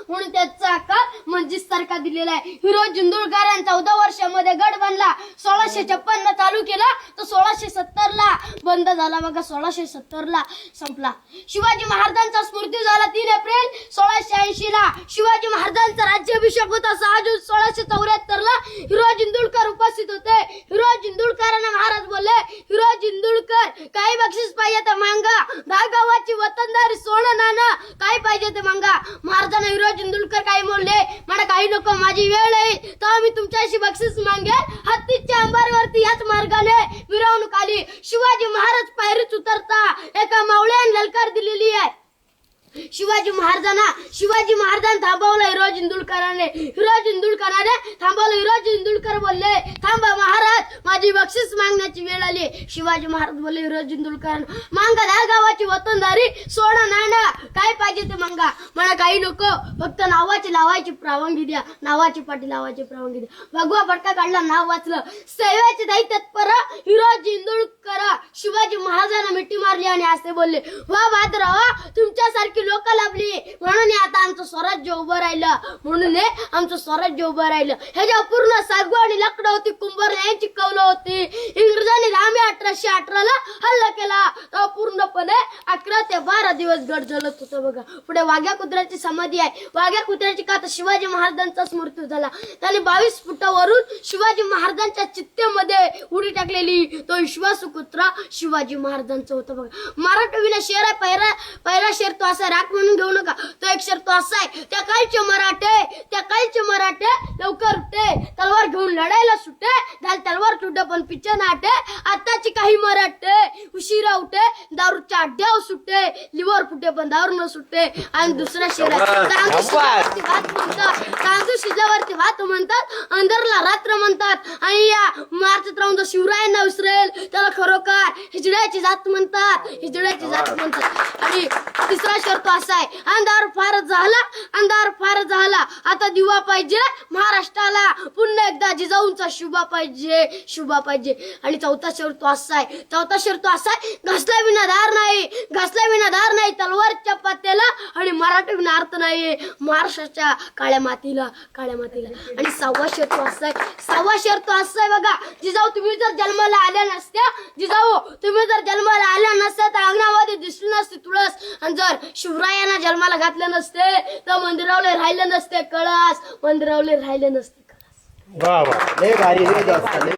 म्हणून त्याचा आकार मंजिस सारखा दिलेला आहे. हिरो जिंदुळकरांनी 14 वर्षामध्ये गड बांधला. 1656 चालू केला तर 1670 ला बंद झाला बघा. 1670 ला संपला. शिवाजी महाराजांचा मृत्यू झाला 3 एप्रिल 1680 ला. शिवाजी महाराजांचा राज्याभिषेक होता 6 जून 1674 ला. हिरो जिंदुळकर उपस्थित होते. हिरो जिंदुळकरांना महाराज बोलले, हिरो जिंदुळकर काही बक्षीस पाहिजे तर मागा. 10 गावाची वतनदारी सोनं नाणं काय पाहिजे ते मागा. महाराजांना हिरो जिंदुळकर काही बोलले, मला काही नको, माझी वेळ आहे तेव्हा मी तुमच्याशी बक्षीस मागेल. हत्तीच्या अंबारीवरती याच मार्गाने मिरवणूक आली. शिवाजी महाराज पायरीच उतरता एका मावळ्याने ललकार दिलेली आहे. शिवाजी महाराजांना थांबवलं हिरो जिंदुळकराने. हिरो जिंदुळकराने थांबवलं. हिरो जिंदुळकर बोलले, थांबा महाराज, माझी बक्षीस मागण्याची वेळ आली. शिवाजी महाराज बोलले हिरो जिंदुळकरांना, मांगा 10 गावाची वतनदारी सोनं नाणं काय पाहिजे ते मागा. मला काही नको, फक्त नावाची लावायची परवानगी द्या. नावाची पाठी लावायची परवानगी द्या. भगवा फटका काढला, नाव वाचलं. सेवेचे दाई तत्पर हिरो जिंदुळकर शिवाजी महाराजांना मिठी मारली आणि असे बोलले, वा भाद्रवा, तुमच्यासारखी लोक लाभली म्हणून आता आमचं स्वराज्य उभं राहिलं. म्हणून आमचं स्वराज्य उभं राहिलं. ह्याच्या पूर्ण सागवा आणि लाकडं होती, कुंभार यांची कौलं होती. इंग्रजांनी रामे 1818 ला हल्ला केला तेव्हा पूर्णपणे 11 ते 12 दिवस गड जळत होतं बघा. पुढे वाघ्या कुत्र्याची समाधी आहे. वाघ्या कुत्र्याची का तर शिवाजी महाराजांचाच मृत्यू झाला. त्याने 22 फुटावरून शिवाजी महाराजांच्या चित्तेमध्ये उडी टाकलेली. तो विश्वासू कुत्रा शिवाजी महाराजांचा होता बघा. मराठवीला शेर आहे, पहिला शेर तो असा राख म्हणून घेऊ नका. तो एक शेर तो असा आहे, त्या काळचे मराठे लवकर उठे, तलवार घेऊन लढायला सुटे, झाल तलवार तुटे पण पिच्चे नाटे. आताची काही मराठे उशिरा उठे, दारूच्या अड्ड्यावर सुटे, लिव्हर फुटे पण दारू न सुटे. आणि दुसरा शेर आहे, तांदूळ शिजल्यावरती भात म्हणतात, अंधारला रात्र म्हणतात. आणि या मार्चत राहून जो शिवरायांना विसरेल त्याला खरोखर हिजड्याची जात म्हणतात. आणि तिसरा शेर तो असा आहे, अंधार फार झाला, आता दिवा पाहिजे महाराष्ट्राला, पुन्हा एकदा जिजाऊंचा शुभा पाहिजे. आणि चौथा शेर तो असा आहे, घासला विना धार नाही तलवारच्या पात्याला, आणि मराठी विना अर्थ नाही महाराष्ट्राच्या काळ्या मातीला. आणि 6वा शेर तो असा आहे बघा, जिजाऊ तुम्ही जर जन्माला आल्या नसत्या तर अंगणामध्ये दिसली नसती तुळस. आणि जर शिवरायांना जन्माला घातलं नसते तर मंदिरावले राहिले नसते कळस. वा वा, लय भारी.